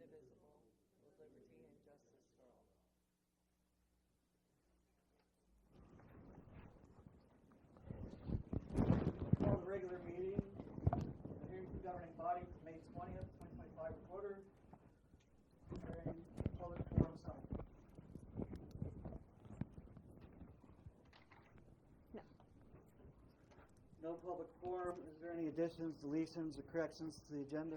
indivisible, with liberty and justice for all. Call the regular meeting of the Herington governing body for May 20th, 2025 recorder. Declaring public forum signed. No public forum. Is there any additions, deletions, or corrections to the agenda?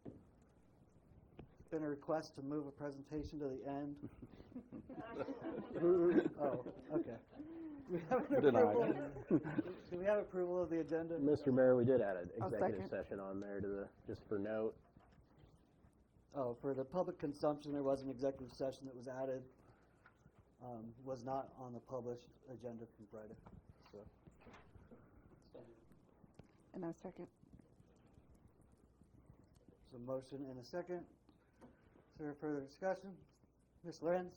It's been a request to move a presentation to the end. Oh, okay. Do we have an approval? Do we have approval of the agenda? Mr. Mayor, we did add an executive session on there to the, just for note. Oh, for the public consumption, there was an executive session that was added. Was not on the published agenda from Friday. So. And a second. So motion and a second. Is there further discussion? Ms. Lorenz?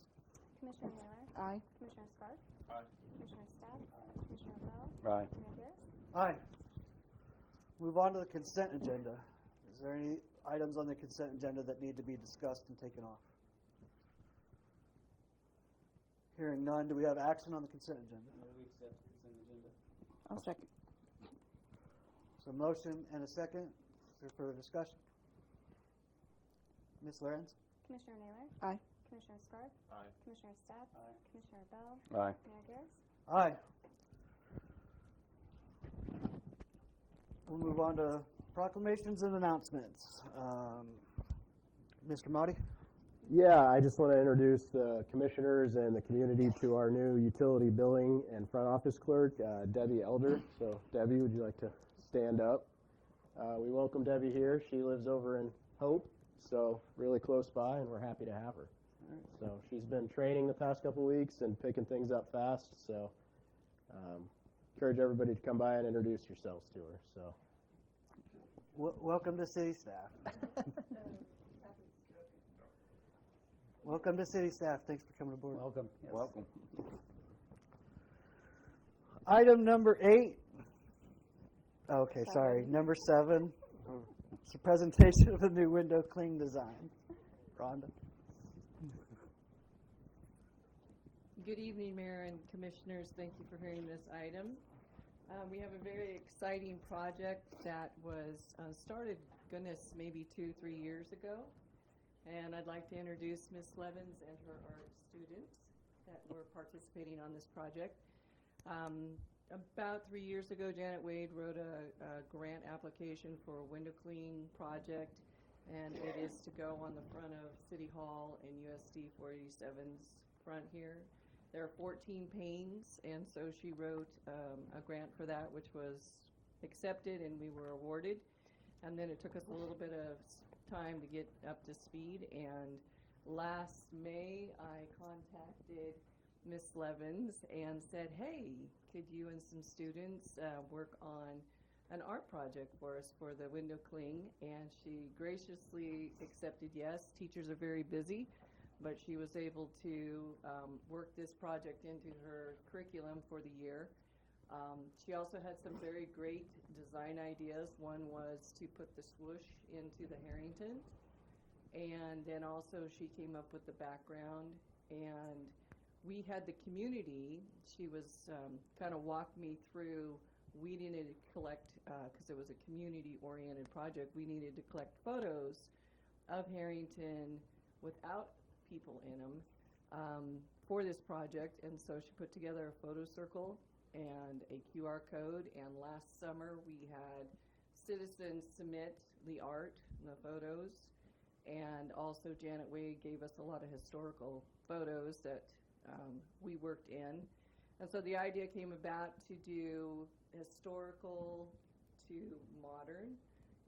Commissioner Naylor? Aye. Commissioner Scarf? Aye. Commissioner Stab? Commissioner Bell? Aye. Mayor Garris? Aye. Move on to the consent agenda. Is there any items on the consent agenda that need to be discussed and taken off? Hearing none, do we have action on the consent agenda? We accept the consent agenda. I'll second. So motion and a second. Is there further discussion? Ms. Lorenz? Commissioner Naylor? Aye. Commissioner Scarf? Aye. Commissioner Stab? Aye. Commissioner Bell? Aye. Mayor Garris? Aye. We'll move on to proclamations and announcements. Mr. Motti? Yeah, I just want to introduce the commissioners and the community to our new utility billing and front office clerk, Debbie Elder. So, Debbie, would you like to stand up? We welcome Debbie here. She lives over in Hope, so really close by, and we're happy to have her. So she's been training the past couple weeks and picking things up fast. So encourage everybody to come by and introduce yourselves to her. So Welcome to city staff. Welcome to city staff. Thanks for coming aboard. welcome. Yes. Welcome. Item number 8. Okay, sorry. Number 7. It's a presentation of the new window cling design. Rhonda. Good evening, Mayor and Commissioners. Thank you for hearing this item. We have a very exciting project that was started, goodness, maybe 2-3 years ago. And I'd like to introduce Ms. Levins and her art students that were participating on this project. About 3 years ago, Janet Wade wrote a grant application for a window clean project, and it is to go on the front of City Hall and USD 487's front here. There are 14 panes, and so she wrote a grant for that, which was accepted, and we were awarded. And then it took us a little bit of time to get up to speed, and last May I contacted Miss Levins and said, hey, could you and some students work on an art project for us for the window cling? And she graciously accepted yes. Teachers are very busy, but she was able to work this project into her curriculum for the year. She also had some very great design ideas. One was to put the swoosh into the Herington, and then also she came up with the background, and we had the community. She was kind of walked me through. We needed to collect, because it was a community-oriented project, we needed to collect photos of Herington without people in them for this project, and so she put together a photo circle and a QR code, and last summer we had citizens submit the art, the photos, and also Janet Wade gave us a lot of historical photos that we worked in. And so the idea came about to do historical to modern,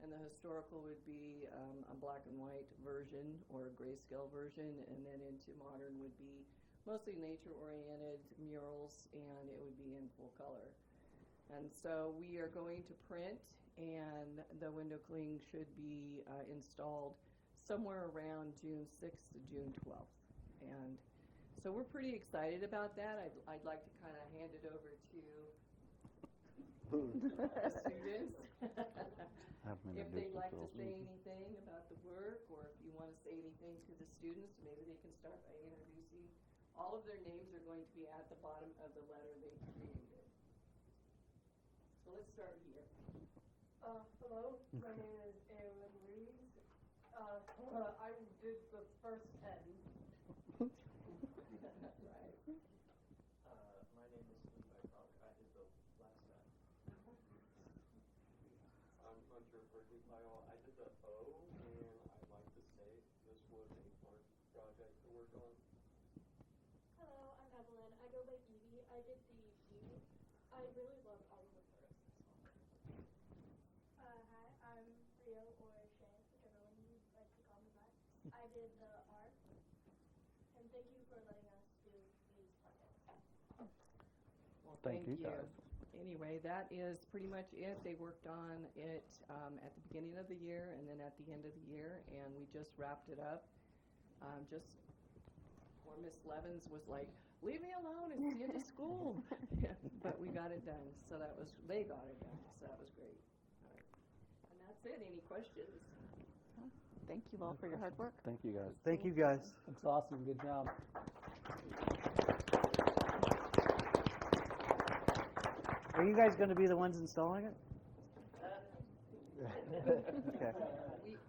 and the historical would be a black and white version or a grayscale version, and then into modern would be mostly nature-oriented murals, and it would be in full color. And so we are going to print, and the window cling should be installed somewhere around June 6th to June 12th. And so we're pretty excited about that. I'd like to kind of hand it over to the students if they'd like like to say anything about the work, or if you want to say anything to the students, maybe they can start by introducing. All of their names are going to be at the bottom of the letter they created. So let's start here. Hello, my name is Eowyn Reeves. I did the first 10. Right. My name is Steve Bycock. I did the last set. I'm Hunter Berkeley-Pyle. I did the O, and I'd like to say this was a fun project to work on. Hello, I'm Evelyn. I go by Evie. I did the E. I really love all of the photos in this one. Hi, I'm Rio or Shay, whichever one you like to call me by. I did the R. And thank you for letting us do these projects. Well, Thank you, guys. Anyway, that is pretty much it. They worked on it at the beginning of the year and then at the end of the year, and we just wrapped it up. Just poor Miss Levens was like, "Leave me alone, it's the end of school." But we got it done, so they got it done, so that was great. All right. And that's it. Any questions? Thank you all for your hard work. Thank you, guys. Thank you, guys. That's awesome. Good job. Are you guys going to be the ones installing it? Okay.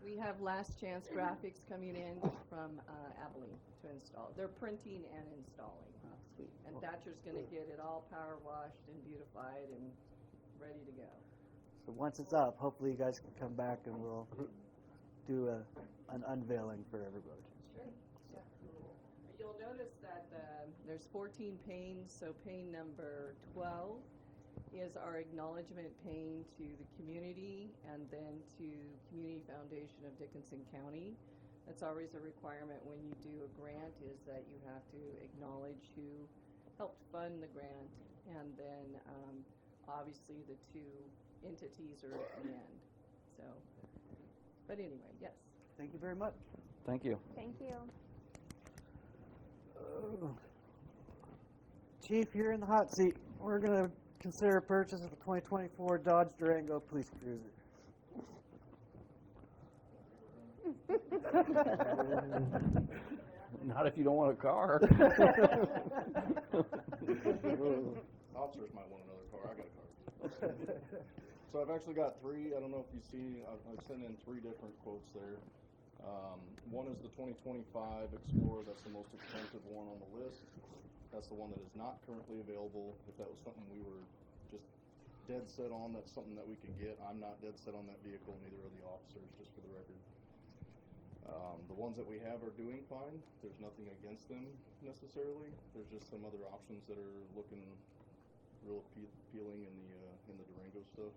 We have Last Chance Graphics coming in from Abilene to install. They're printing and installing. Sweet. And Thatcher's going to get it all power washed and beautified and ready to go. So once it's up, hopefully you guys can come back and we'll do an unveiling for everybody. Sure. Yeah. You'll notice that there's 14 panes, so pane number 12 is our acknowledgement pane to the community and then to Community Foundation of Dickinson County. That's always a requirement when you do a grant, is that you have to acknowledge who helped fund the grant, and then obviously the two entities are at the end. So, but anyway, yes. Thank you very much. Thank you. Thank you. Chief, you're in the hot seat. We're going to consider a purchase of a 2024 Dodge Durango Police Cruiser. Not if you don't want a car. Officers might want another car. I got a car. So I've actually got three. I don't know if you've seen. I've sent in three different quotes there. One is the 2025 Explorer. That's the most expensive one on the list. That's the one that is not currently available. If that was something we were just dead set on, that's something that we could get. I'm not dead set on that vehicle, neither are the officers, just for the record. The ones that we have are doing fine. There's nothing against them necessarily. There's just some other options that are looking real appealing in the Durango stuff.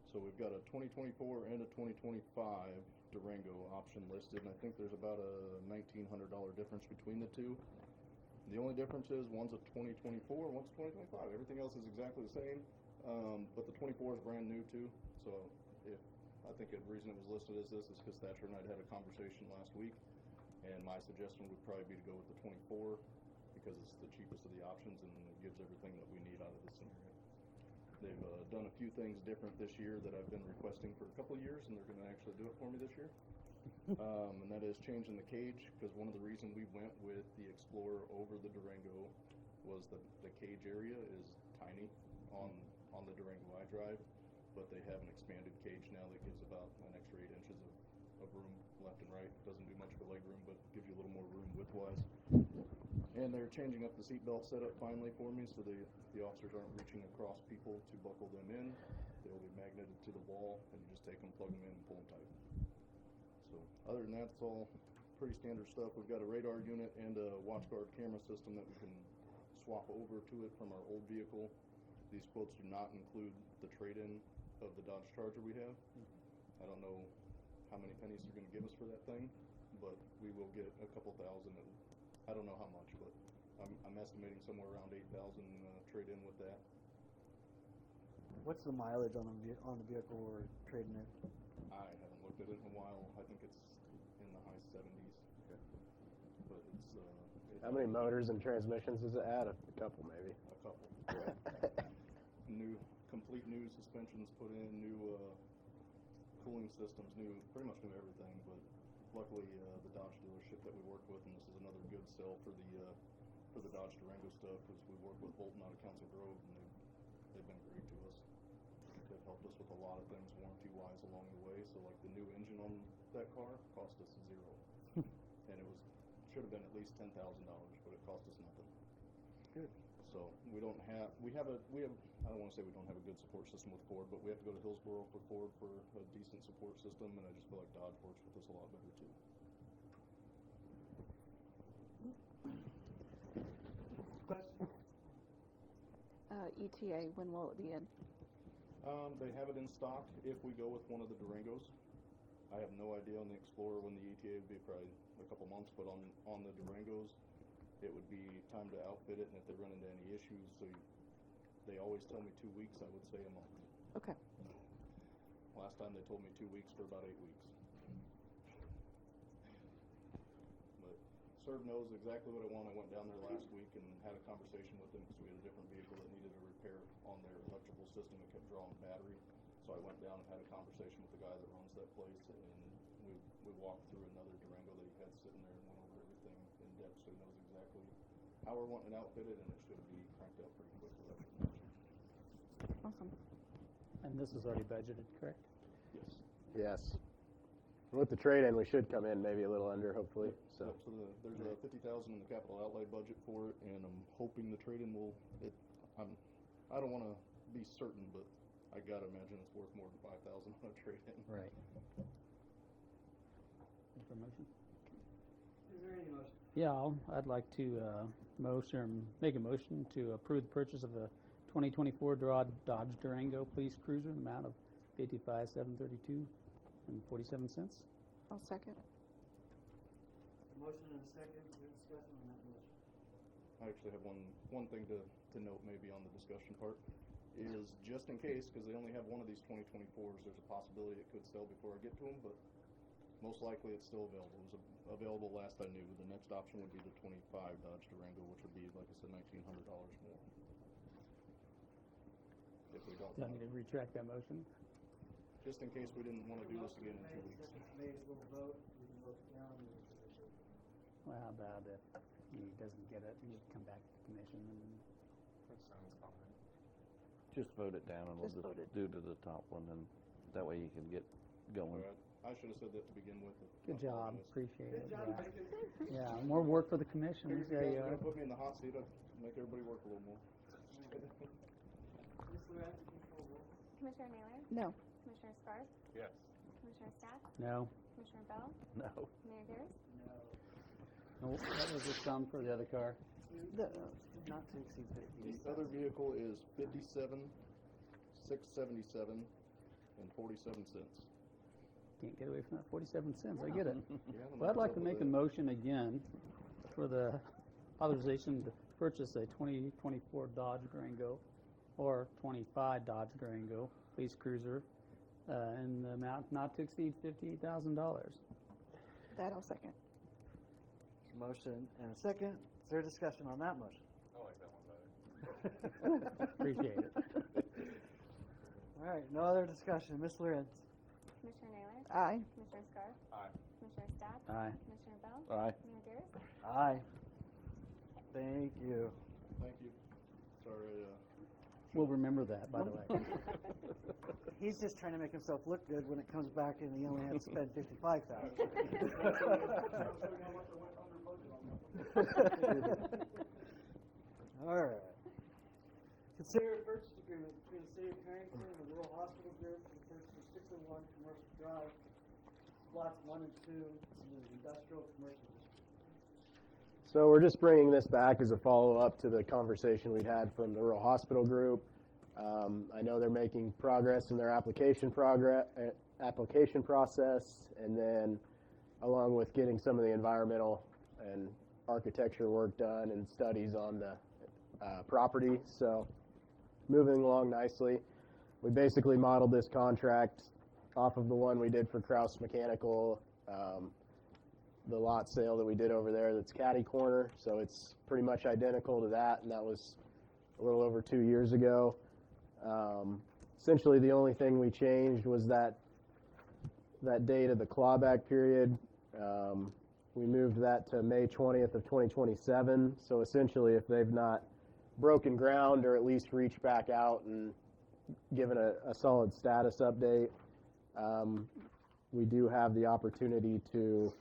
So we've got a 2024 and a 2025 Durango option listed, and I think there's about a $1,900 difference between the two. The only difference is one's a 2024, one's a 2025. Everything else is exactly the same, but the 24 is brand new too. So I think the reason it was listed as this is because Thatcher and I had a conversation last week, and my suggestion would probably be to go with the 24 because it's the cheapest of the options and it gives everything that we need out of this scenario. They've done a few things different this year that I've been requesting for a couple of years, and they're going to actually do it for me this year. And that is changing the cage, because one of the reasons we went with the Explorer over the Durango was the cage area is tiny on the Durango iDrive, but they have an expanded cage now that gives about an extra 8 inches of room left and right. Doesn't do much for leg room, but gives you a little more room width-wise. And they're changing up the seatbelt setup finally for me, so the officers aren't reaching across people to buckle them in. They'll be magneted to the wall, and you just take them, plug them in, and pull them tight. So other than that, it's all pretty standard stuff. We've got a radar unit and a watchguard camera system that we can swap over to it from our old vehicle. These quotes do not include the trade-in of the Dodge Charger we have. I don't know how many pennies they're going to give us for that thing, but we will get a couple thousand. I don't know how much, but I'm estimating somewhere around 8,000 trade-in with that. What's the mileage on the vehicle we're trading in? I haven't looked at it in a while. I think it's in the high 70s. Okay. But it's How many motors and transmissions does it add? A couple, maybe. a couple. Complete new suspensions put in, new cooling cooling systems, pretty much knew everything, but luckily, the Dodge dealership that we work with, and this is another good sell for the Dodge Durango stuff, is we work with Bolton out of Council Grove, and they've been great to us. They've helped us with a lot of things warranty-wise along the way, so like the new engine on that car cost us $0. And should have been at least $10,000, but it cost us nothing. Good. So we have, I don't want to say we don't have a good support system with Ford, but we have to go to Hillsboro for Ford for a decent support system, and I just feel like Dodge works with us a lot better too. Question? ETA, when will it be in? They have it in stock if we go with one of the Durangos. I have no idea on the Explorer when the ETA would be, probably a couple months, but on the Durangos, it would be time to outfit it, and if they run into any issues, they always tell me 2 weeks, I would say a month. Okay. Last time they told me 2 weeks for about 8 weeks. But Serv knows exactly what I want. I went down there last week and had a conversation with them because we had a different vehicle that needed a repair on their electrical system. It kept drawing battery. So I went down and had a conversation with the guy that runs that place, and we walked through another Durango that he had sitting there and went over everything in depth, so he knows exactly how we're wanting it outfitted, and it should be cranked out pretty quickly. Awesome. And this is already budgeted, correct? Yes. Yes. With the trade-in, we should come in maybe a little under, hopefully. So There's a $50,000 in the capital outlay budget for it, and I'm hoping the trade-in will. I don't want to be certain, but I gotta imagine it's worth more than $5,000 on a trade-in. Right. Information? Is there any motion? Yeah, I'd like to make a motion to approve the purchase of a 2024 Dodge Durango Police Cruiser in the amount of $55,732.47. I'll second. A motion and a second. Is there discussion on that motion? I actually have one thing to note maybe on the discussion part is just in case, because they only have one of these 2024s, there's a possibility it could sell before I get to them, but most likely it's still available. It was available last I knew. The next option would be the 25 Dodge Durango, which would be, like I said, $1,900 more. If we don't, Do I need to retract that motion? just in case we didn't want to do this again in 2 weeks. Made, we'll vote. We can vote down. Well, how about if he doesn't get it, he come back to the commission and Just vote it down and we'll Just vote it. do to the top one, and that way you can get going. All right. I should have said that to begin with. good I job, apologize. appreciate it. Good job, Yeah. Mike. Yeah, more work for the commission. Figured There you you guys were are. gonna put me in the hot seat. I'd make everybody work a little more. Ms. Lorenz, you control roll. Commissioner Naylor? No. Commissioner Scarf? Yes. Commissioner Stack? No, Commissioner Bell? No. Mayor Garrett? No. no, that was the sum for the other car. Not to exceed 50. The other vehicle is $57,677 and 47 cents. Can't get away from that 47 cents. I get it. Yeah, Well, I'd like to make a motion again for the authorization to purchase a 2024 Dodge Durango or 25 Dodge Durango police cruiser in the amount not to exceed $58,000. That I'll second. Motion and a second. Is there discussion on that motion? I like that one better. Appreciate it. All right, no other discussion. Ms. Lorenz? Commissioner Naylor? Aye. Commissioner Scarf? Aye. Commissioner Stack? Aye. Commissioner Bell? Aye. Mayor Garrett? Aye. Thank you. Thank you. Sorry, We'll remember that, by the way. He's just trying to make himself look good when it comes back and he only had to spend $55,000. All right. Consider a purchase agreement between the City of Herington and the Rural Hospital Group for the purchase of 601 Commercial Drive, lots 1 and 2, in the industrial commercial district. So we're just bringing this back as a follow-up to the conversation we'd had from the Rural Hospital Group. I know they're making progress in their application process, and then along with getting some of the environmental and architecture work done and studies on the property. So moving along nicely. We basically modeled this contract off of the one we did for Kraus Mechanical, the lot sale that we did over there that's catty corner. So it's pretty much identical to that, and that was a little over 2 years ago. Essentially the only thing we changed was that that date of the clawback period. We moved that to May 20th of 2027. So essentially, if they've not broken ground or at least reached back out and given a solid status update, we do have the opportunity to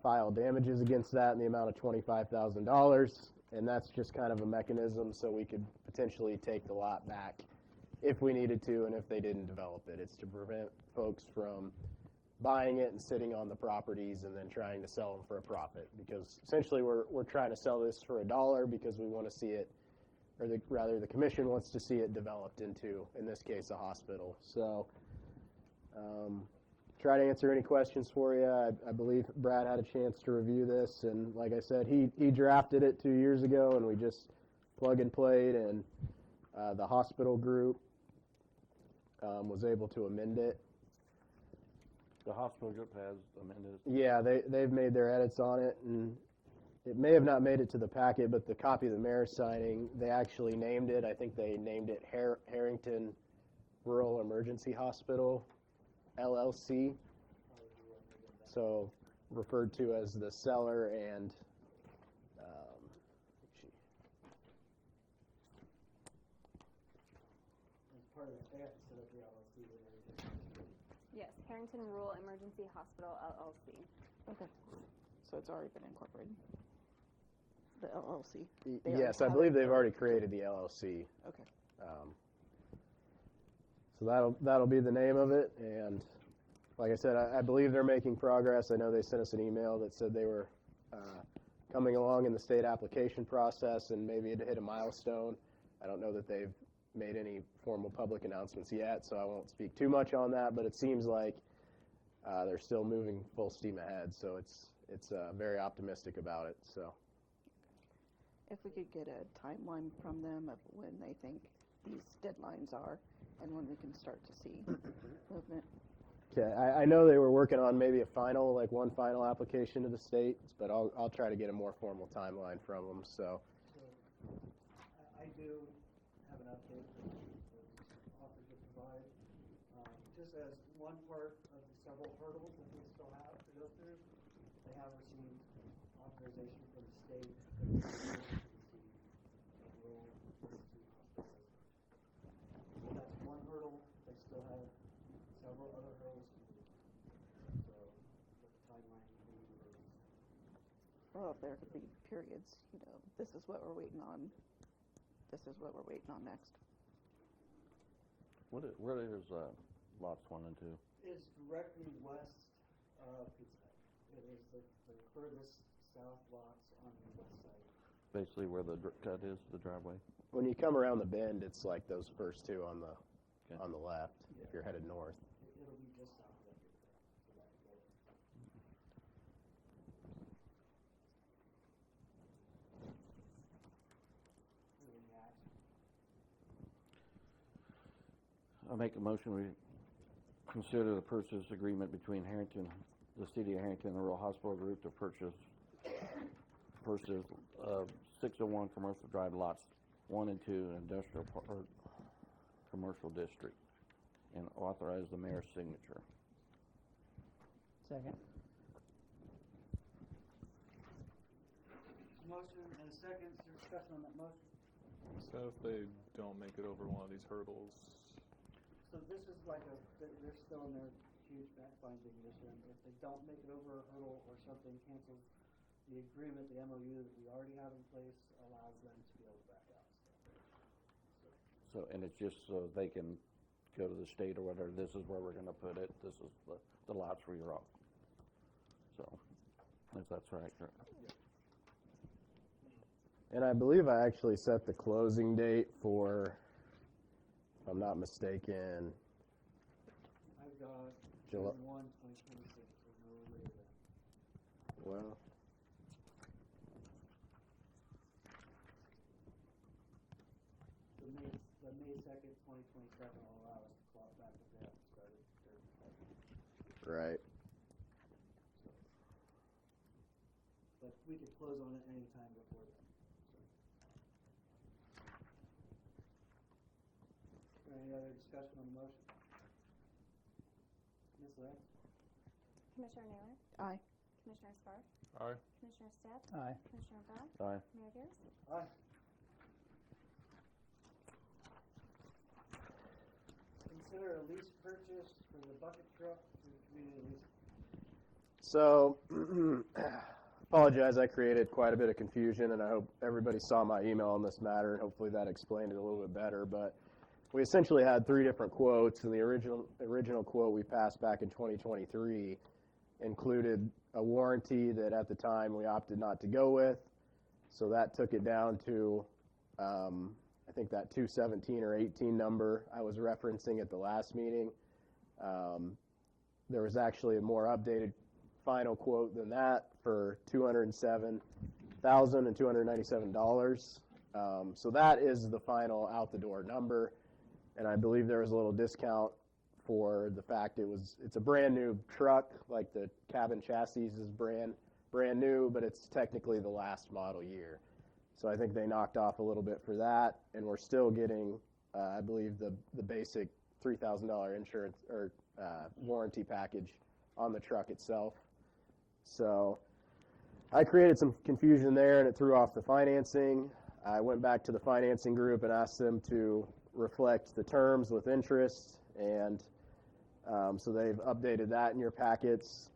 file damages against that in the amount of $25,000, and that's just kind of a mechanism so we could potentially take the lot back if we needed to and if they didn't develop it. It's to prevent folks from buying it and sitting on the properties and then trying to sell them for a profit, because essentially we're trying to sell this for $1 because we want to see it, or rather the commission wants to see it developed into, in this case, a hospital. So try to answer any questions for you. I believe Brad had a chance to review this, and like I said, he drafted it 2 years ago, and we just plug and played, and the hospital group was able to amend it. The hospital group has amended it. Yeah, they've made their edits on it, and it may have not made it to the packet, but the copy of the mayor's signing, they actually named it. I think they named it Herington Rural Emergency Hospital, LLC. So referred to as the seller and As part of it, they have to set up the LLC with everything. Yes, Herington Rural Emergency Hospital, LLC. Okay. So it's already been incorporated. The LLC. yes, I believe they've already created the LLC. Okay. So that'll be the name of it, and like I said, I believe they're making progress. I know they sent us an email that said they were coming along in the state application process, and maybe it hit a milestone. I don't know that they've made any formal public announcements yet, so I won't speak too much on that, but it seems like they're still moving full steam ahead, so it's very optimistic about it. So If we could get a timeline from them of when they think these deadlines are and when we can start to see movement. okay, I know they were working on maybe one final application to the state, but I'll try to get a more formal timeline from them. So I do have an update that offered to provide. Just as one part of the several hurdles that they still have to go through, they have received authorization from the state to rural emergency hospital. So that's one hurdle. They still have several other hurdles to do. So the timeline is Well, if there could be periods, this is what we're waiting on. This is what we're waiting on next. Where is lots 1 and 2? is directly west of Pittsburgh. It is the furthest south lots on the west side. Basically where the cut is, the driveway. when you come around the bend, it's like those first two on the left. Yeah. If you're headed north. It'll be just south of it. So that will I make a motion we consider the purchase agreement between Herington, the city of Herington, and the Rural Hospital Group to purchase 601 Commercial Drive lots 1 and 2 industrial park commercial district, and authorize the mayor's signature. Second. Motion and a second. Is there discussion on that motion? So if they don't make it over one of these hurdles, So this is like they're still in their huge fact-finding mission. If they don't make it over a hurdle or something cancels the agreement, the MOU that we already have in place allows them to be able to back out. So, and it's just so they can go to the state or whatever, this is where we're gonna put it, this is the lots where you're off. So, if that's right. And I believe I actually set the closing date for, if I'm not mistaken, I've got July. 1/1/2026. There's no later than. Well, The May 2nd, 2027 will allow us to claw it back if they haven't started. right. But we could close on it any time before then. Any other discussion on the motion? Ms. Lance? Commissioner Naylor, Aye. Commissioner Scarf, Aye. Commissioner Stepp, Aye. Commissioner Bell, Aye. Mayor Garrett. Aye. Consider a lease purchase for the bucket truck through community lease. So, apologize, I created quite a bit of confusion, and I hope everybody saw my email on this matter, and hopefully that explained it a little bit better. But we essentially had three different quotes, and the original quote we passed back in 2023 included a warranty that at the time we opted not to go with. So that took it down to, I think that 217 or 18 number I was referencing at the last meeting. There was actually a more updated final quote than that for $207,297. So that is the final out the door number, and I believe there was a little discount for the fact it's a brand new truck, like the cabin chassis is brand new, but it's technically the last model year. So I think they knocked off a little bit for that, and we're still getting, I believe, the basic $3,000 insurance or warranty package on the truck itself. So I created some confusion there, and it threw off the financing. I went back to the financing group and asked them to reflect the terms with interest, and so they've updated that in your packets.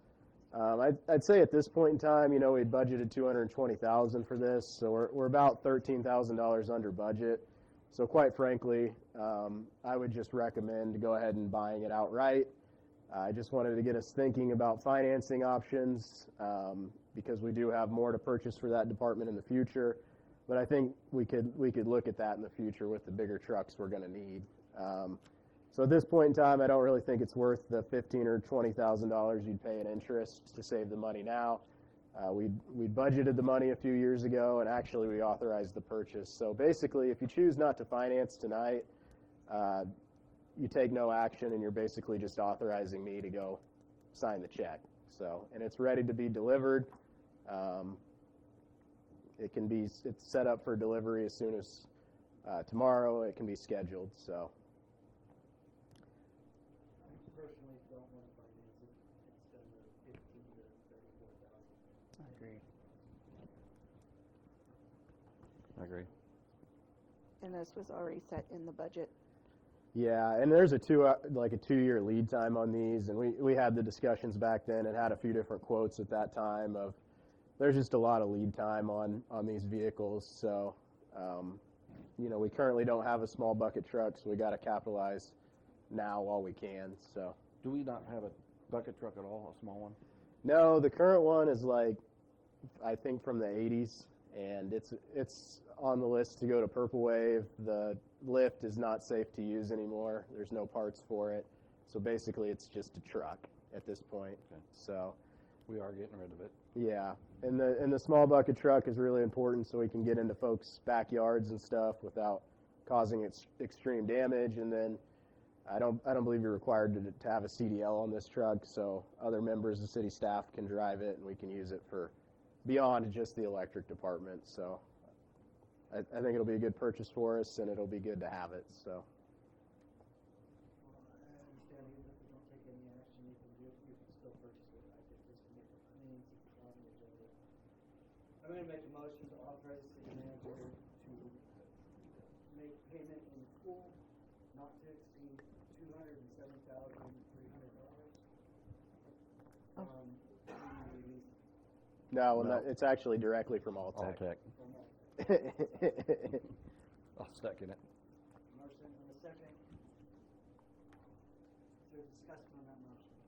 I'd say at this point in time, you know, we'd budgeted $220,000 for this, so we're about $13,000 under budget. So quite frankly, I would just recommend to go ahead and buying it outright. I just wanted to get us thinking about financing options because we do have more to purchase for that department in the future. But I think we could look at that in the future with the bigger trucks we're going to need. So at this point in time, I don't really think it's worth the $15,000 or $20,000 you'd pay in interest to save the money now. We budgeted the money a few years ago, and actually we authorized the purchase. So basically, if you choose not to finance tonight, you take no action, and you're basically just authorizing me to go sign the check. So, and it's ready to be delivered. It's set up for delivery as soon as tomorrow. It can be scheduled. So. I personally don't want to finance it. Spend the $15,000 to $34,000. I agree. I agree. And this was already set in the budget. Yeah, and there's a 2-year lead time on these, and we had the discussions back then and had a few different quotes at that time of there's just a lot of lead time on these vehicles. So, you know, we currently don't have a small bucket truck, so we got to capitalize now while we can. So. Do we not have a bucket truck at all, a small one? No, the current one is like, I think from the 80s, and it's on the list to go to Purple Wave. The lift is not safe to use anymore. There's no parts for it. So basically it's just a truck at this point. Okay. So we are getting rid of it. Yeah. And the small bucket truck is really important so we can get into folks' backyards and stuff without causing extreme damage. And then I don't believe you're required to have a CDL on this truck, so other members of city staff can drive it and we can use it for beyond just the electric department. So I think it'll be a good purchase for us, and it'll be good to have it. So. I understand even if we don't take any action, you can still purchase it. I think just to make it clean, on the agenda. I'm going to make a motion to authorize the city manager to make payment in full, not to exceed $207,300. No, it's actually directly from Alltech. Alltech. I'll second it. Motion and a second. Is there discussion on that motion?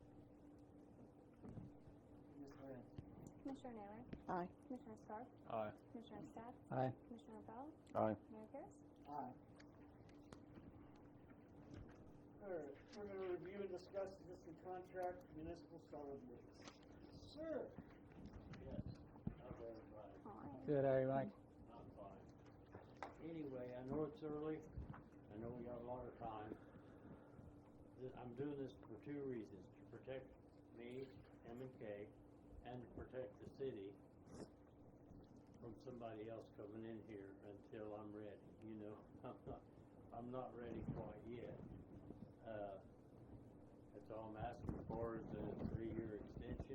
Ms. Moran. Commissioner Naylor, Aye. Commissioner Scarf, Aye. Commissioner Stepp, Aye. Commissioner Bell, Aye. Mayor Garrett. Aye. All right, we're going to review and discuss existing contract for municipal solid waste. Sir. Yes, how's everybody? Good, how are you, Mike? I'm fine. Anyway, I know it's early, I know we got a lot of time. I'm doing this for two reasons, to protect me, M&K, and to protect the city from somebody else coming in here until I'm ready. You know, I'm not ready quite yet. That's all I'm asking for is a 3-year extension.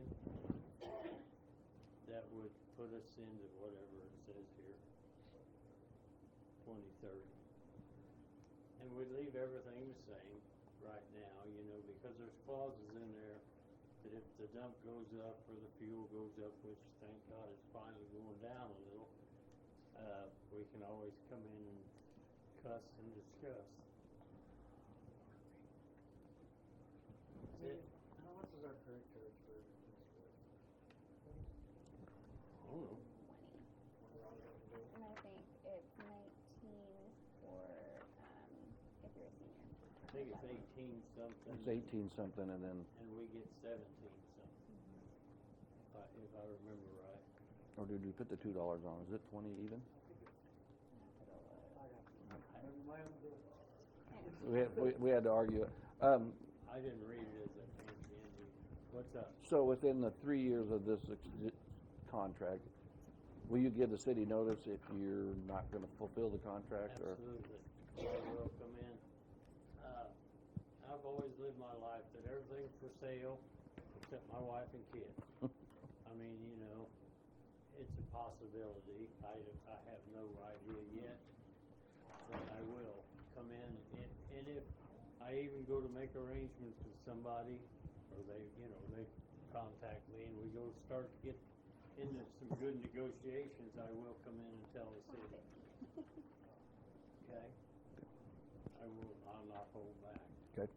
this into whatever it says here, 2030. And we leave everything the same right now, you know, because there's clauses in there that if the dump goes up or the fuel goes up, which thank God it's finally going down a little, we can always come in and cuss and discuss. That's it. How much is our current charge for this? I don't know. And I think it's 19 for if you're a senior. I think it's 18 something. It's 18 something, and then, And we get 17 something, if I remember right. or did we put the $2 on? Is it 20 even? We had to argue it. I didn't read it as I came in. What's up? So within the 3 years of this contract, will you give the city notice if you're not going to fulfill the contract? Absolutely. I will come in. I've always lived my life that everything's for sale except my wife and kids. I mean, you know, it's a possibility. I have no idea yet, but I will come in. And if I even go to make arrangements with somebody, or they contact me and we go start to get into some good negotiations, I will come in and tell the city. Okay? I'll not hold back. Okay.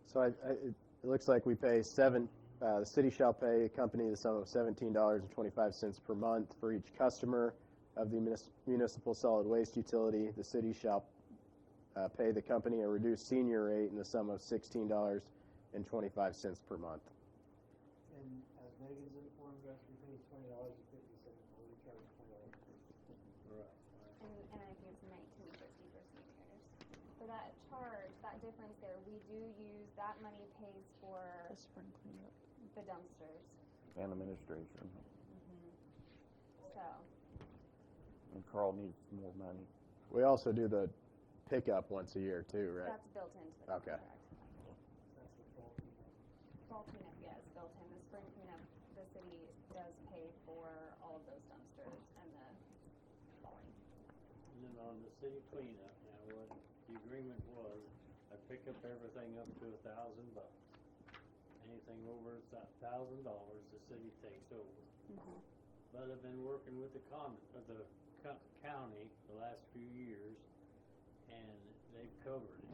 So it looks like we pay the city shall pay a company the sum of $17.25 per month for each customer of the municipal solid waste utility. The city shall pay the company a reduced senior rate in the sum of $16.25 per month. And as Megan's informed us, we pay $20.50, but we charge $20. Right. And I think it's 19.50 for seniors. For that charge, that difference there, we do use, that money pays for The spring cleanup. the dumpsters. And administration. So, And Carl needs more money. We also do the pickup once a year too, right? that's built into the Okay. contract. That's the fall cleanup. Fall cleanup, yeah, is built in. The spring cleanup, the city does pay for all of those dumpsters and the hauling. And then on the city cleanup, now what the agreement was, I pick up everything up to $1,000. Anything over $1,000, the city takes over. But I've been working with the county the last few years, and they've covered it.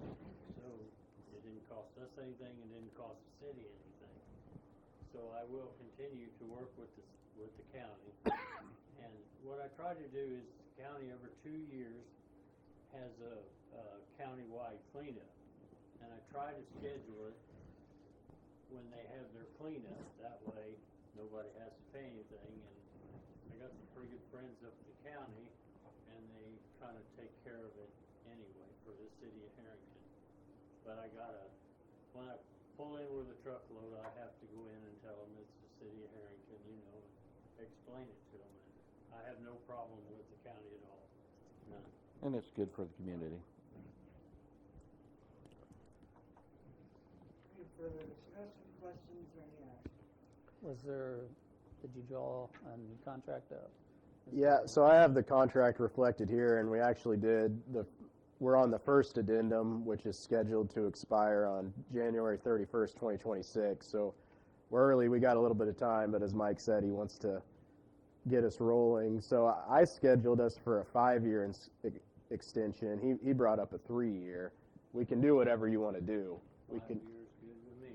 So it didn't cost us anything, it didn't cost the city anything. So I will continue to work with the county. And what I try to do is the county every 2 years has a county-wide cleanup. And I try to schedule it when they have their cleanup. That way, nobody has to pay anything. And I got some pretty good friends up at the county, and they kind of take care of it anyway for the city of Herington. But when I pull in with a truckload, I have to go in and tell them it's the city of Herington, you know, and explain it to them. And I have no problem with the county at all. None. And it's good for the community. Any further discussion, questions, or any action? Did you draw a contract up? Yeah, so I have the contract reflected here, and we actually we're on the first addendum, which is scheduled to expire on January 31st, 2026. So we're early, we got a little bit of time, but as Mike said, he wants to get us rolling. So I scheduled us for a 5-year extension. He brought up a 3-year. We can do whatever you want to do. 5 years good with me.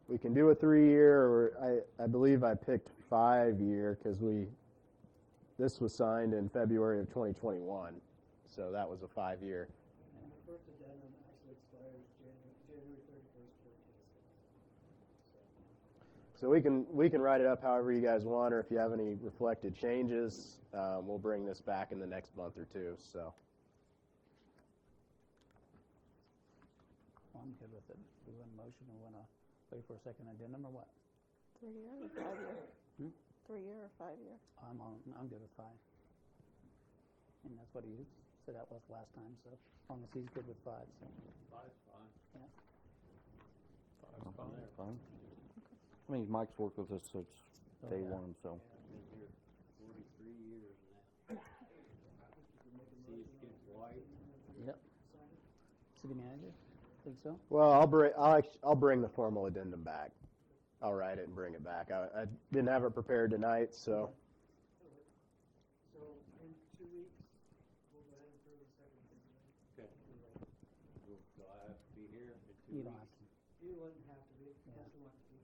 We can do a 3-year, or I believe I picked 5-year because this was signed in February of 2021, so that was a 5-year. And the first addendum actually expires January 31st, 2026. So we can write it up however you guys want, or if you have any reflected changes, we'll bring this back in the next month or two. So I'm good with it. Do we want a motion or want to wait for a second addendum or what? 3-year or 5-year? 3-year or 5-year? I'm good with 5. And that's what he set out with last time, so as long as he's good with 5, so. 5's fine. Yeah. Fine. I mean, Mike's worked with us since Oh, day yeah. one, so. I've been here 43 years now. See his kids' wife. Yep. City manager, think so? Well, I'll bring the formal addendum back. I'll write it and bring it back. I didn't have it prepared tonight, so. So in 2 weeks, we'll go ahead and approve the second reading. Okay. Do I have to be here in 2 You don't weeks? have to. You wouldn't have to be, Yeah. unless you want to be.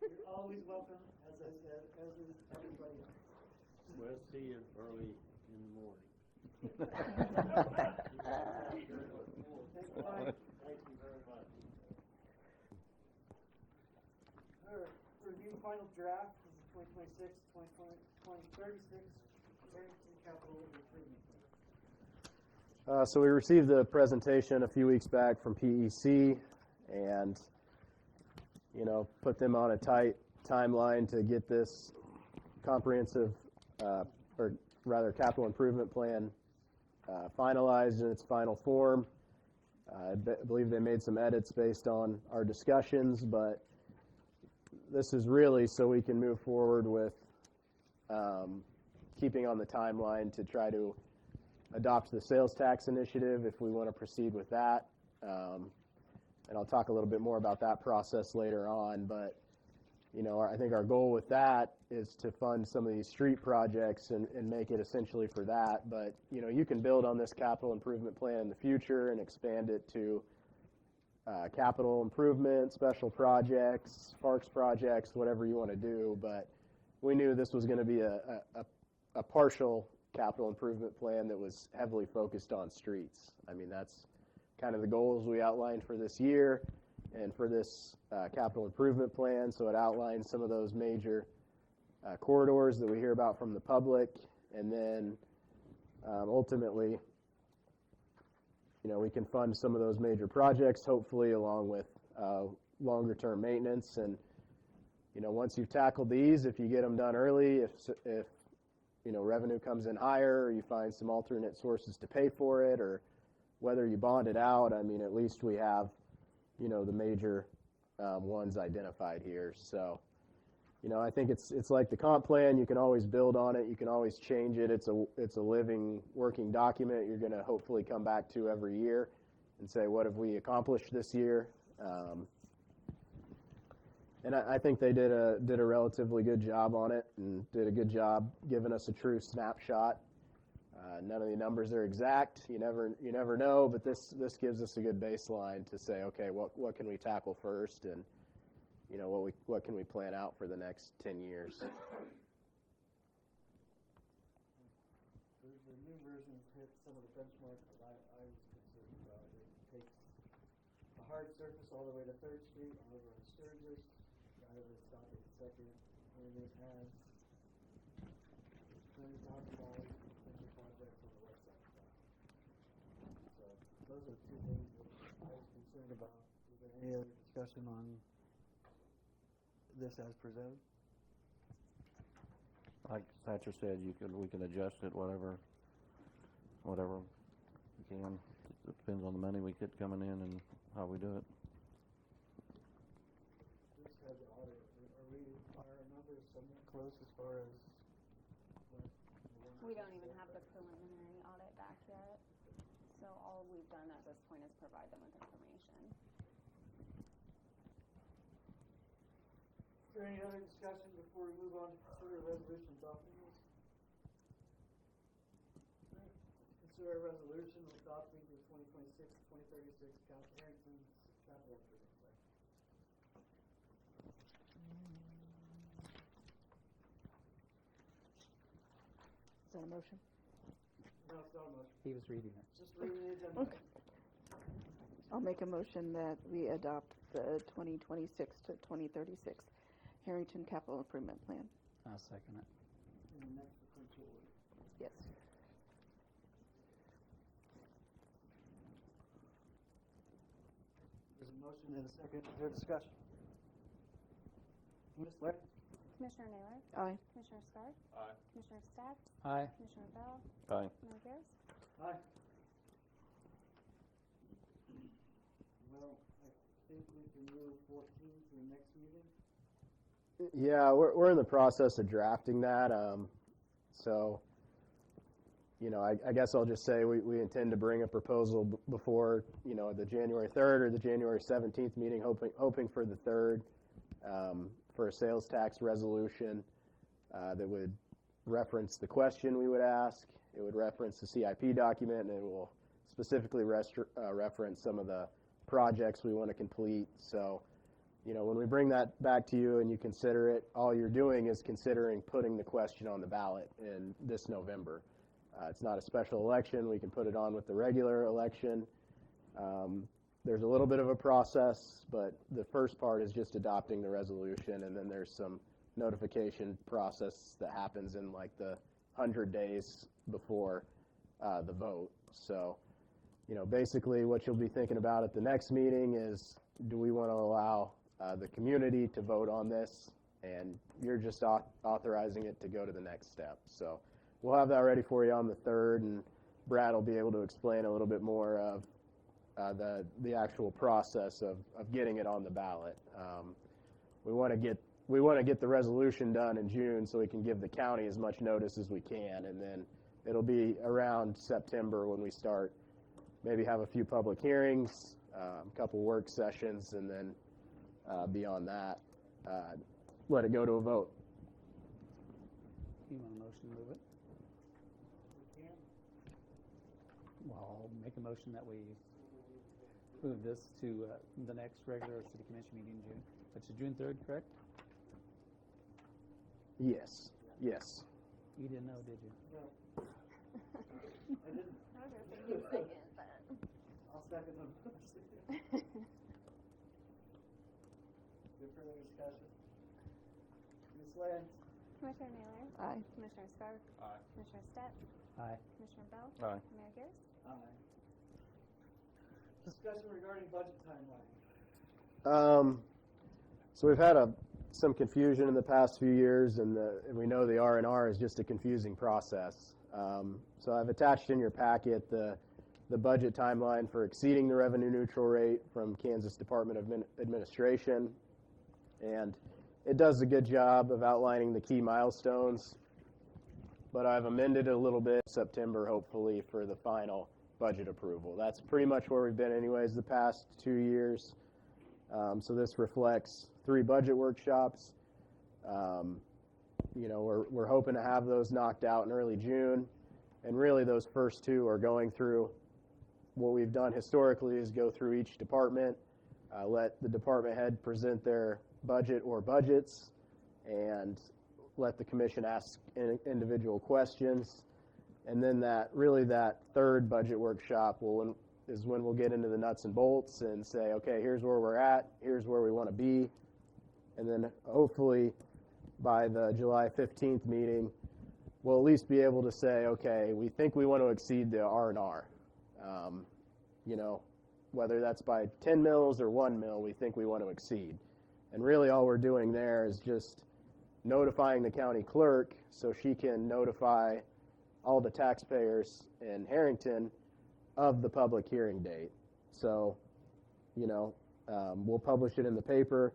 You're always welcome, as I said, as is everybody else. We'll see you early in the morning. Thanks, Mike. Thank you very much. Review final draft, this is 2026, 2036, Herington Capital Improvement Plan. So we received the presentation a few weeks back from PEC, and put them on a tight timeline to get this comprehensive, or rather capital improvement plan finalized in its final form. I believe they made some edits based on our discussions, but this is really so we can move forward with keeping on the timeline to try to adopt the sales tax initiative if we want to proceed with that. And I'll talk a little bit more about that process later on, but I think our goal with that is to fund some of these street projects and make it essentially for that. But you can build on this capital improvement plan in the future and expand it to capital improvement, special projects, parks projects, whatever you want to do. But we knew this was going to be a partial capital improvement plan that was heavily focused on streets. I mean, that's kind of the goals we outlined for this year and for this capital improvement plan. So it outlines some of those major corridors that we hear about from the public, and then ultimately, we can fund some of those major projects, hopefully, along with longer-term maintenance. And once you've tackled these, if you get them done early, if revenue comes in higher, or you find some alternate sources to pay for it, or whether you bond it out, I mean, at least we have the major ones identified here. So, I think it's like the comp plan. You can always build on it. You can always change it. It's a living, working document you're going to hopefully come back to every year and say, what have we accomplished this year? And I think they did a relatively good job on it, and did a good job giving us a true snapshot. None of the numbers are exact. You never know, but this gives us a good baseline to say, okay, what can we tackle first, and what can we plan out for the next 10 years. The new version hit some of the benchmarks that I was concerned about. It takes the hard surface all the way to 3rd Street, all over to Sturgis, right over to South 82nd, and it has $20,000 potential projects on the west side of town. So those are 2 things that I was concerned about. Is there any other discussion on this as presented? Like Thatcher said, we can adjust it whatever we can. It depends on the money we get coming in and how we do it. This has the audit. Are our numbers somewhat close as far as We don't even have the preliminary audit back yet, so all we've done at this point is provide them with information. Is there any other discussion before we move on to consider a resolution adopting this? Consider a resolution adopting the 2026-2036 Herington Capital Improvement Plan. Is that a motion? No, it's not a motion. He was reading it. Just reading the agenda. I'll make a motion that we adopt the 2026 to 2036 Herington Capital Improvement Plan. I'll second it. In the next sequential order. Yes. There's a motion and a second. Is there discussion? Ms. Blair? Commissioner Naylor? Aye. Commissioner Stark? Aye. Commissioner Staggs? Aye. Commissioner Bell? Aye. Mayor Garrett? Aye. Well, I think we can move 14 to the next meeting. Yeah, we're in the process of drafting that. So, I guess I'll just say we intend to bring a proposal before, the January 3rd or the January 17th meeting, hoping for the 3rd, for a sales tax resolution that would reference the question we would ask. It would reference the CIP document, and it will specifically reference some of the projects we want to complete. So, when we bring that back to you and you consider it, all you're doing is considering putting the question on the ballot in this November. It's not a special election. We can put it on with the regular election. There's a little bit of a process, but the first part is just adopting the resolution, and then there's some notification process that happens in like the 100 days before the vote. So, basically what you'll be thinking about at the next meeting is, do we want to allow the community to vote on this? And you're just authorizing it to go to the next step. So we'll have that ready for you on the 3rd, and Brad will be able to explain a little bit more of the actual process of getting it on the ballot. We want to get the resolution done in June so we can give the county as much notice as we can, and then it'll be around September when we start, maybe have a few public hearings, a couple work sessions, and then beyond that, let it go to a vote. You want a motion to move it? Well, I'll make a motion that we move this to the next regular city commission meeting in June. That's June 3rd, correct? Yes. You didn't know, did you? No. I didn't. I was gonna say you second, but. I'll second them. Good further discussion? Ms. Lance? Commissioner Naylor? Aye. Commissioner Scarf? Aye. Commissioner Stepp? Aye. Commissioner Bell? Aye. Mayor Garrett? Aye. Discussion regarding budget timeline. So we've had some confusion in the past few years, and we know the R&R is just a confusing process. So I've attached in your packet the budget timeline for exceeding the revenue neutral rate from Kansas Department of Administration, and it does a good job of outlining the key milestones, but I've amended it a little bit in September, hopefully, for the final budget approval. That's pretty much where we've been anyways the past 2 years. So this reflects 3 budget workshops. We're hoping to have those knocked out in early June, and really those first 2 are going through what we've done historically is go through each department, let the department head present their budget or budgets, and let the commission ask individual questions. And then that 3rd budget workshop is when we'll get into the nuts and bolts and say, okay, here's where we're at, here's where we want to be. And then hopefully by the July 15th meeting, we'll at least be able to say, okay, we think we want to exceed the R&R. Whether that's by 10 mils or 1 mil, we think we want to exceed. And really all we're doing there is just notifying the county clerk so she can notify all the taxpayers in Herington of the public hearing date. So, we'll publish it in the paper,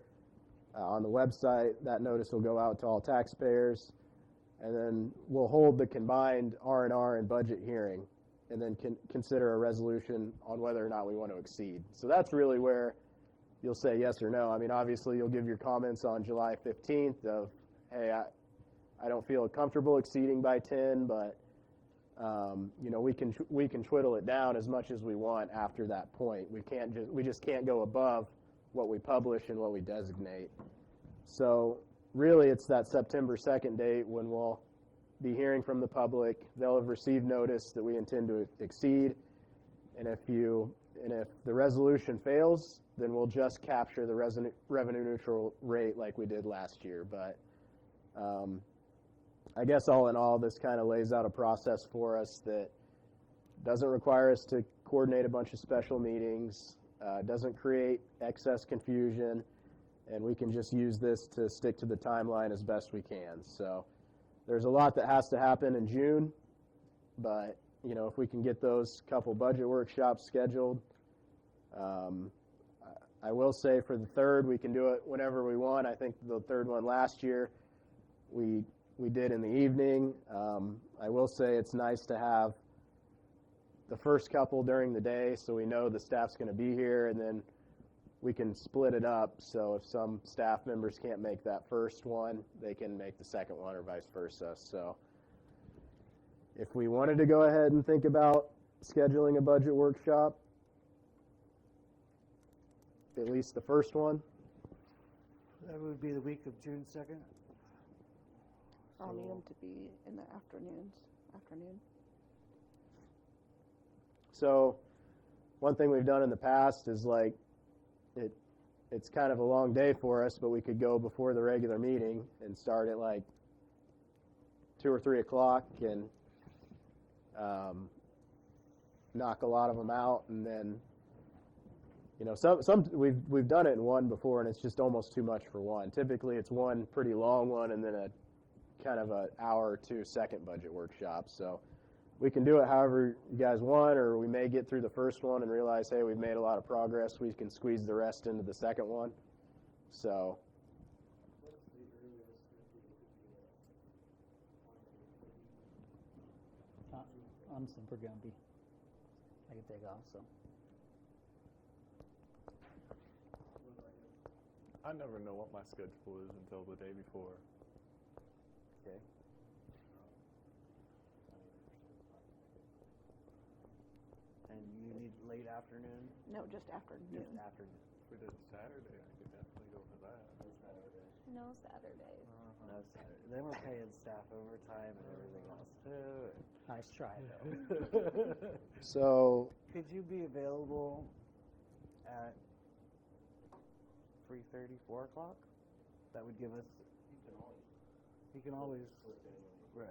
on the website. That notice will go out to all taxpayers, and then we'll hold the combined R&R and budget hearing, and then consider a resolution on whether or not we want to exceed. So that's really where you'll say yes or no. I mean, obviously, you'll give your comments on July 15th of, hey, I don't feel comfortable exceeding by 10, but we can twiddle it down as much as we want after that point. We just can't go above what we publish and what we designate. So really, it's that September 2nd date when we'll be hearing from the public. They'll have received notice that we intend to exceed, and if the resolution fails, then we'll just capture the revenue neutral rate like we did last year. But I guess all in all, this kind of lays out a process for us that doesn't require us to coordinate a bunch of special meetings, doesn't create excess confusion, and we can just use this to stick to the timeline as best we can. So there's a lot that has to happen in June, but if we can get those couple budget workshops scheduled, I will say for the third, we can do it whenever we want. I think the third one last year, we did in the evening. I will say it's nice to have the first couple during the day so we know the staff's going to be here, and then we can split it up. So if some staff members can't make that first one, they can make the second one or vice versa. So if we wanted to go ahead and think about scheduling a budget workshop, at least the first one. That would be the week of June 2nd. I'll need them to be in the afternoon. So one thing we've done in the past is like it's kind of a long day for us, but we could go before the regular meeting and start at like 2 or 3 o'clock and knock a lot of them out, and then some we've done it in one before, and it's just almost too much for one. Typically, it's one pretty long one and then a kind of an hour or two second budget workshop. So we can do it however you guys want, or we may get through the first one and realize, hey, we've made a lot of progress. We can squeeze the rest into the second one. So I'm super grumpy. I can take off, so. I never know what my schedule is until the day before. okay. And you need late afternoon? No, just afternoon. Just afternoon. If we did Saturday, I could definitely go for that. No Saturdays. No Saturday. Then we're paying staff overtime and everything else too. Nice try, though. So Could you be available at 3:30, 4 o'clock? That would give us. You can always. Right.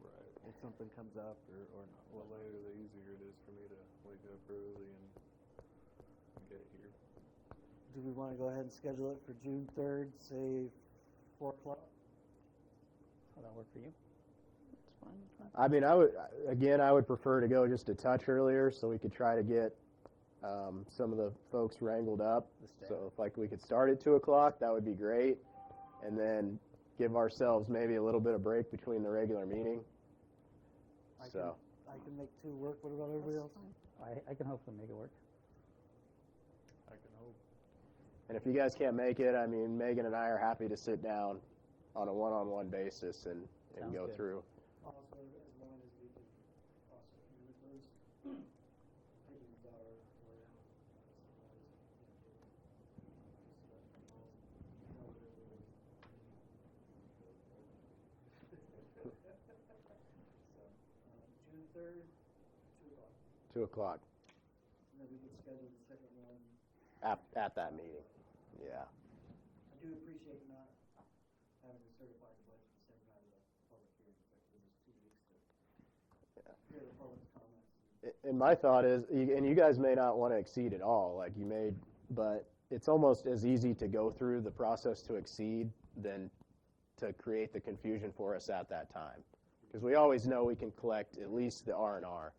Right. If something comes up or not. The later, the easier it is for me to wake up early and get here. Do we want to go ahead and schedule it for June 3rd, say 4 o'clock? Will that work for you? It's fine. I mean, I would prefer to go just a touch earlier so we could try to get some of the folks wrangled up. So if like we could start at 2 o'clock, that would be great, and then give ourselves maybe a little bit of break between the regular meeting. I can make 2 work. What about everybody else? I can hopefully make it work. I can hope. And if you guys can't make it, I mean, Megan and I are happy to sit down on a one-on-one basis and Sounds go good. through. Also, as long as we can also limit those. Taking our June 3rd, 2 o'clock. 2 o'clock And then we can schedule the second one. at that meeting. Yeah. I do appreciate not having to certify the budget at the same time as the public hearing, but it was 2 weeks to hear the public's comments. And my thought is, and you guys may not want to exceed at all, like you may, but it's almost as easy to go through the process to exceed than to create the confusion for us at that time. Because we always know we can collect at least the R&R,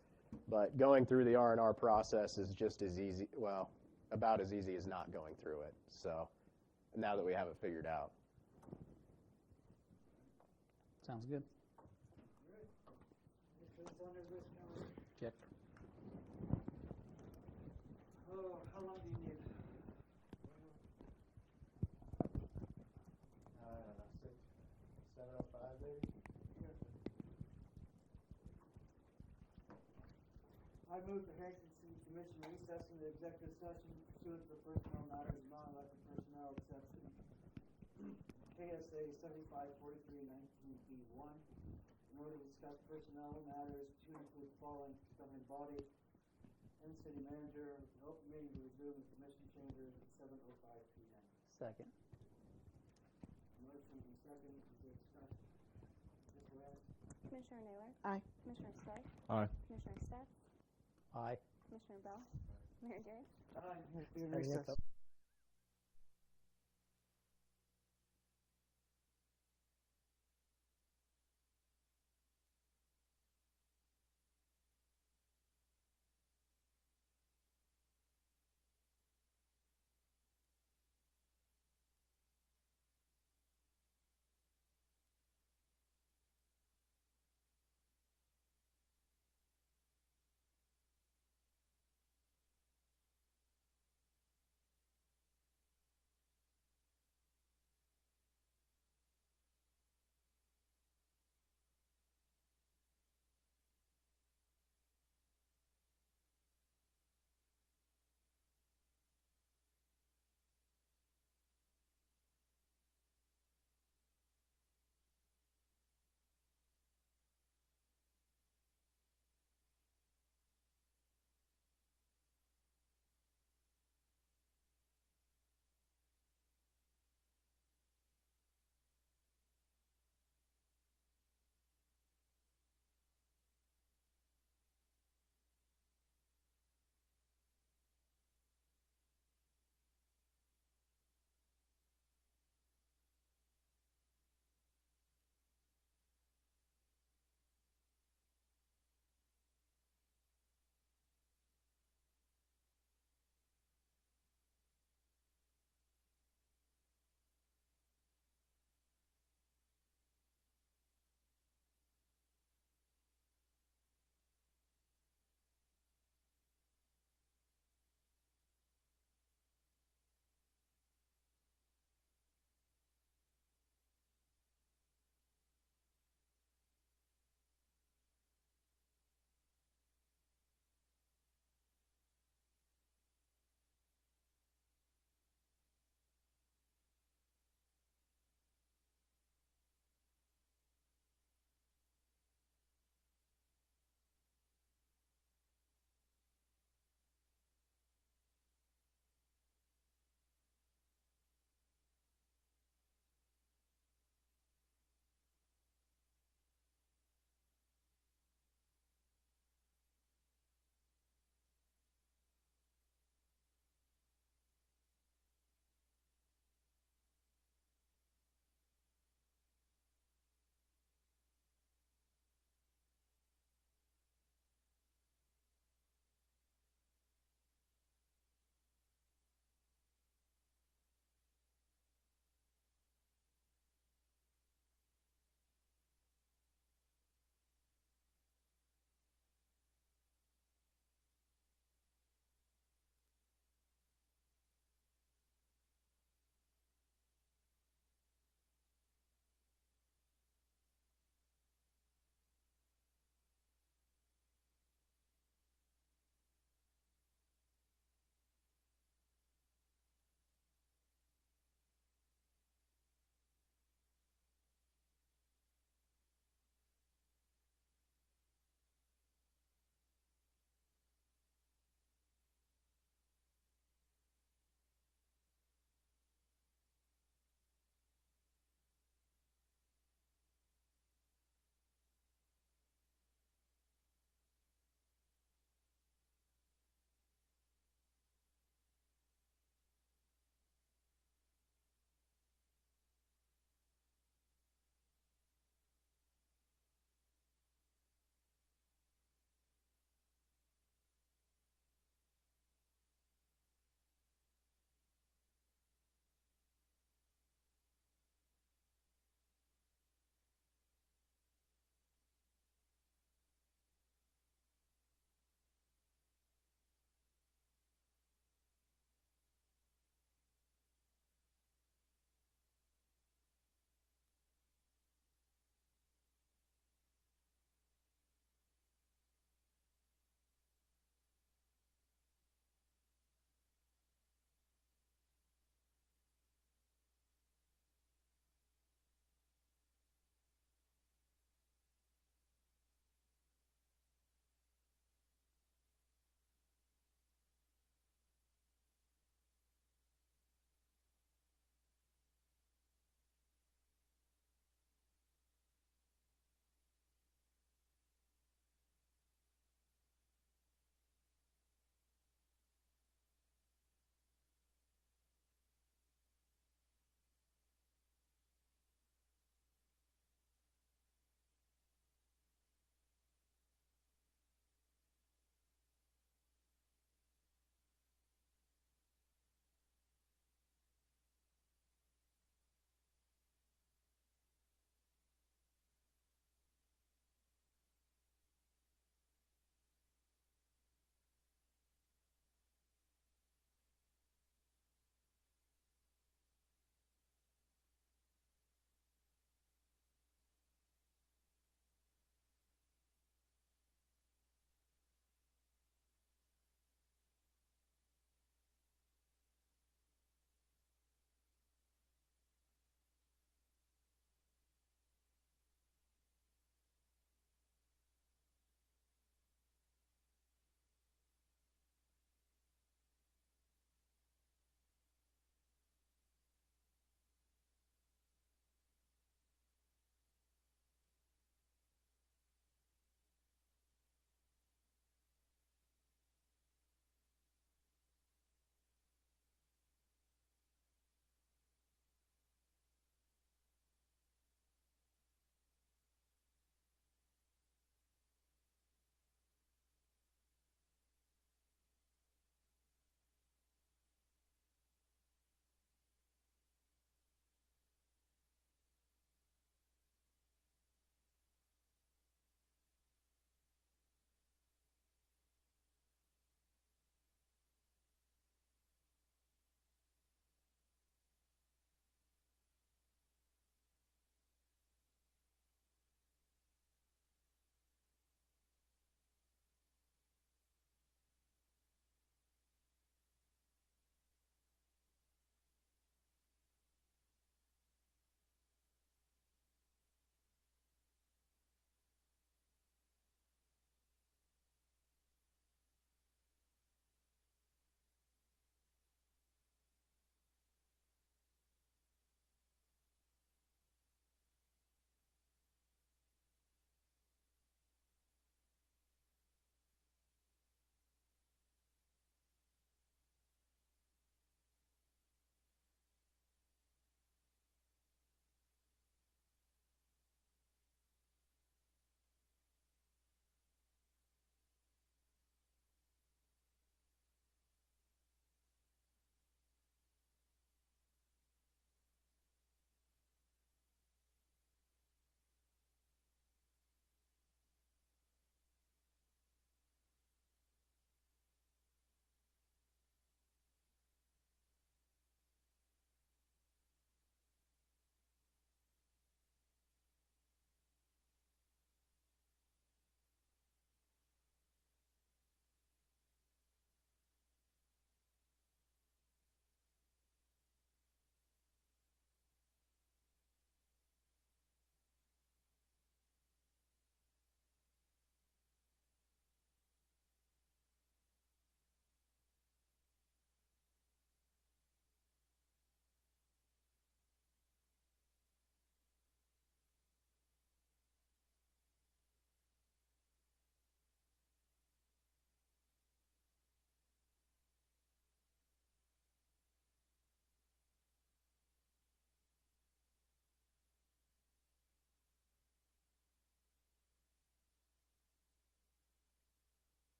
but going through the R&R process is just as easy, well, about as easy as not going through it. So now that we have it figured out. Sounds good. Check. Oh, how long do you need? I don't know, 6, 7:05 maybe? I move the Herington City Commission recess into executive session pursuant to the personnel matters of non-elected personnel exception KSA 7543-19B1 in order to discuss personnel matters to include the following governing body and city manager. An open meeting to resume in commission chambers at 7:05 p.m. Second. Motion and second, is there discussion? Mr. Rand? Commissioner Naylor? Aye. Commissioner Stark? Aye. Commissioner Stats? Aye. Commissioner Bell? Mayor Gary? Aye. Be in Any recess. opposed?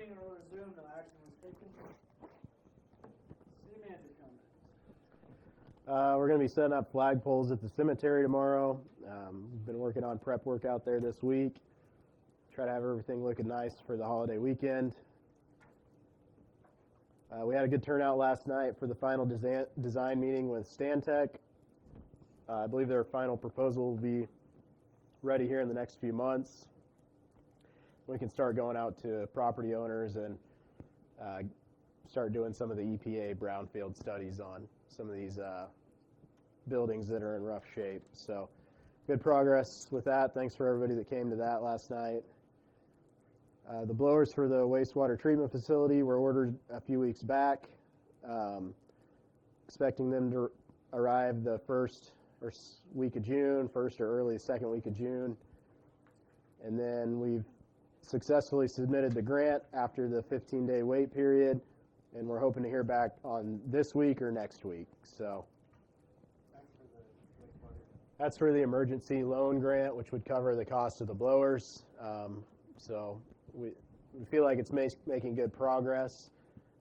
meeting will resume, no action was taken. City manager comments. We're going to be setting up flagpoles at the cemetery tomorrow. We've been working on prep work out there this week. Try to have everything looking nice for the holiday weekend. We had a good turnout last night for the final design meeting with Stantec. I believe their final proposal will be ready here in the next few months. We can start going out to property owners and start doing some of the EPA brownfield studies on some of these buildings that are in rough shape. So good progress with that. Thanks for everybody that came to that last night. The blowers for the wastewater treatment facility were ordered a few weeks back. Expecting them to arrive the first week of June, first or early second week of June. And then we've successfully submitted the grant after the 15-day wait period, and we're hoping to hear back on this week or next week. So that's for the emergency loan grant, which would cover the cost of the blowers. So we feel like it's making good progress,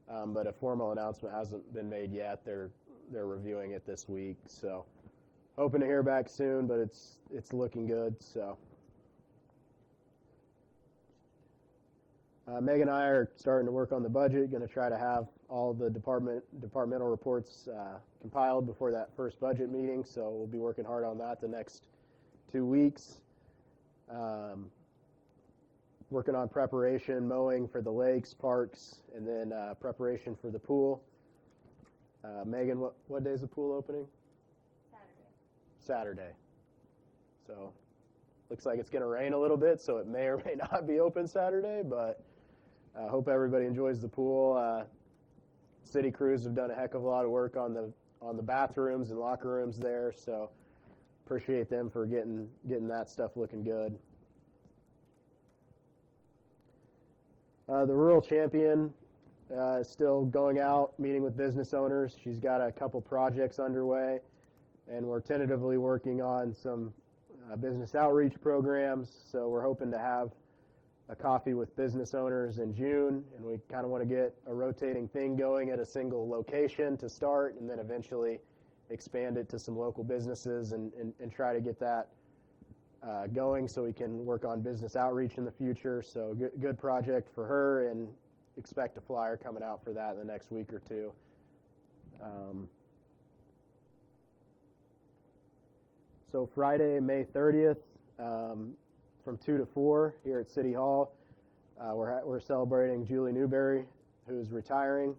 but a formal announcement hasn't been made yet. They're reviewing it this week, so hoping to hear back soon, but it's looking good. So Meg and I are starting to work on the budget. Going to try to have all the departmental reports compiled before that first budget meeting. So we'll be working hard on that the next 2 weeks. Working on preparation, mowing for the lakes, parks, and then preparation for the pool. Megan, what day is the pool opening? Saturday. So looks like it's going to rain a little bit, so it may or may not be open Saturday, but I hope everybody enjoys the pool. City crews have done a heck of a lot of work on the bathrooms and locker rooms there, so appreciate them for getting that stuff looking good. The rural champion is still going out, meeting with business owners. She's got a couple projects underway, and we're tentatively working on some business outreach programs. So we're hoping to have a coffee with business owners in June, and we kind of want to get a rotating thing going at a single location to start, and then eventually expand it to some local businesses and try to get that going so we can work on business outreach in the future. So good project for her, and expect a flyer coming out for that in the next week or two. So Friday, May 30th, from 2 to 4 here at City Hall, we're celebrating Julie Newberry, who's retiring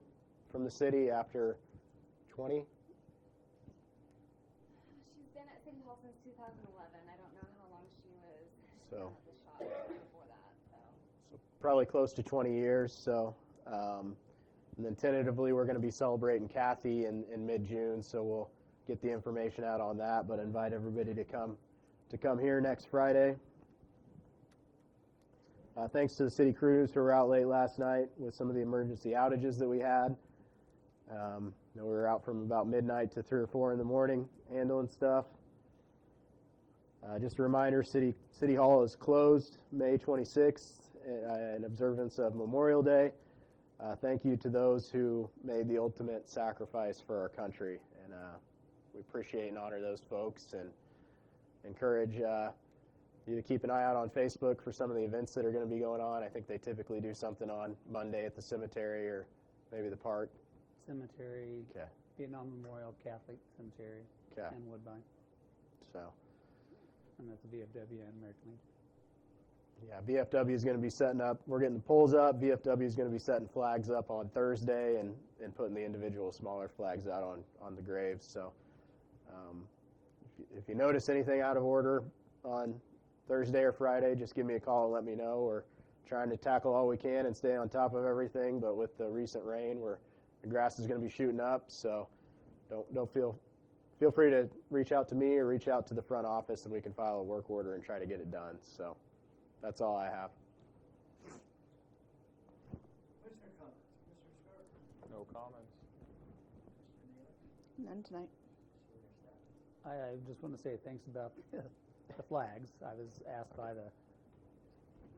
from the city after 20. She's been at City Hall since 2011. I don't know how long she was So at the shop before that. So probably close to 20 years. So, and then tentatively we're going to be celebrating Kathy in mid-June. So we'll get the information out on that, but invite everybody to come here next Friday. Thanks to the city crews who were out late last night with some of the emergency outages that we had. We were out from about midnight to 3 or 4 in the morning handling stuff. Just a reminder, City Hall is closed May 26th in observance of Memorial Day. Thank you to those who made the ultimate sacrifice for our country, and we appreciate and honor those folks, and encourage you to keep an eye out on Facebook for some of the events that are going to be going on. I think they typically do something on Monday at the cemetery or maybe the park. Cemetery, Okay. Vietnam Memorial Catholic Cemetery, Okay. and Woodbine. So, And that's VFW and American Legion. yeah, VFW is going to be setting up. We're getting the poles up. VFW is going to be setting flags up on Thursday and putting the individual smaller flags out on the graves. So, if you notice anything out of order on Thursday or Friday, just give me a call and let me know. We're trying to tackle all we can and stay on top of everything, but with the recent rain, the grass is going to be shooting up. So, don't feel free to reach out to me or reach out to the front office, and we can file a work order and try to get it done. So, that's all I have. Commissioner comments. Commissioner Scarp. No comments. None tonight. I just want to say thanks about the flags. I was asked by the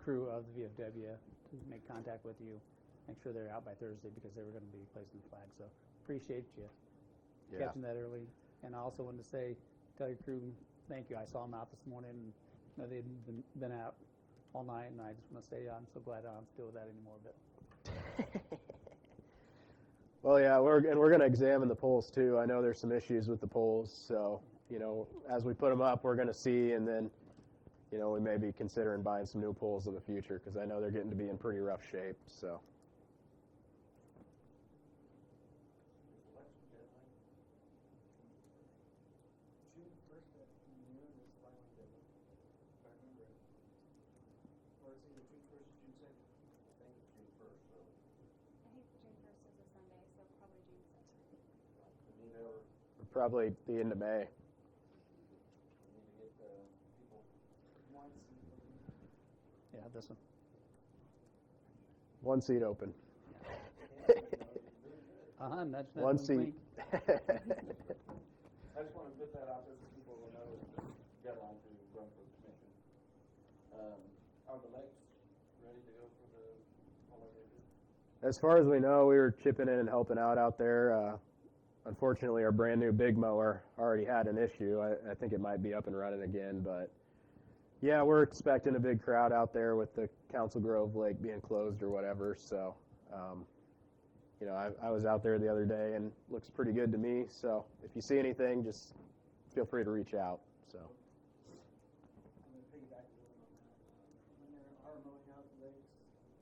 crew of the VFW to make contact with you, make sure they're out by Thursday because they were going to be placing the flag. So appreciate you catching that early. And I also wanted to say, tell your crew, thank you. I saw them out this morning, and they'd been out all night, and I just want to say I'm so glad I don't have to deal with that anymore. But Well, yeah, we're going to examine the poles too. I know there's some issues with the poles, so as we put them up, we're going to see, and then we may be considering buying some new poles in the future because I know they're getting to be in pretty rough shape. So. June 1st at noon is the final deadline, if I remember it. Or it's either June 1st or June 2nd. I think it's June 1st, so. I think June 1st is a Sunday, so probably June 2nd. We need our, Probably the end of May. we need to get people. One seat open. yeah, this one. One seat open. Nudge that One wink, seat. wink. I just want to put that out there so people will know it's the deadline to run for the commission. Are the lakes ready to go for the holiday? As far as we know, we were chipping in and helping out there. Unfortunately, our brand new big mower already had an issue. I think it might be up and running again, but yeah, we're expecting a big crowd out there with the Council Grove Lake being closed or whatever. So, I was out there the other day and looks pretty good to me. So if you see anything, just feel free to reach out. So. I'm going to piggyback a little on that. When there are mowing out the lakes,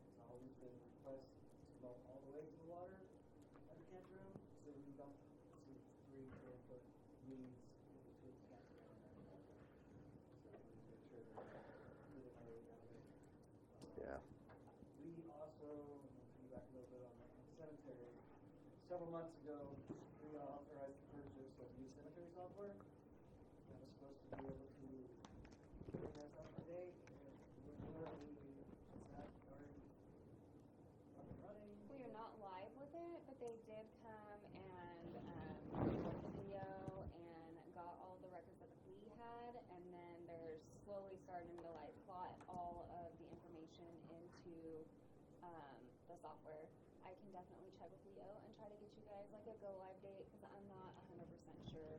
it's always been a request to mow all the way to the water at the campground, so we don't see 3 or 4 foot weeds between the campground and the water. So we need to make sure that we get our way down there. Yeah. We also, I'm going to piggyback a little bit on the cemetery. Several months ago, we authorized the purchase of new cemetery software. That was supposed to be able to bring us up to date, and literally, it's not already up and running. We are not live with it, but they did come and worked the video and got all the records that we had, and then they're slowly starting to plot all of the information into the software. I can definitely check with Leo and try to get you guys a go live date because I'm not 100% sure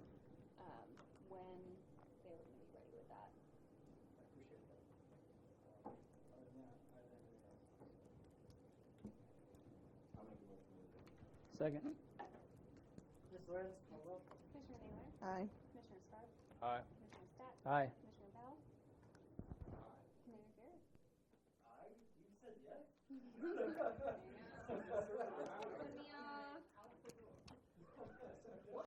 when they were going to be ready with that. I appreciate that. Other than that, I don't have anything else. I'll make a motion. Second. Ms. Lawrence, call roll. Commissioner Naylor? Aye. Commissioner Scarp? Aye. Commissioner Stat? Aye. Commissioner Bell? Mayor Garrett? Aye, you said yes.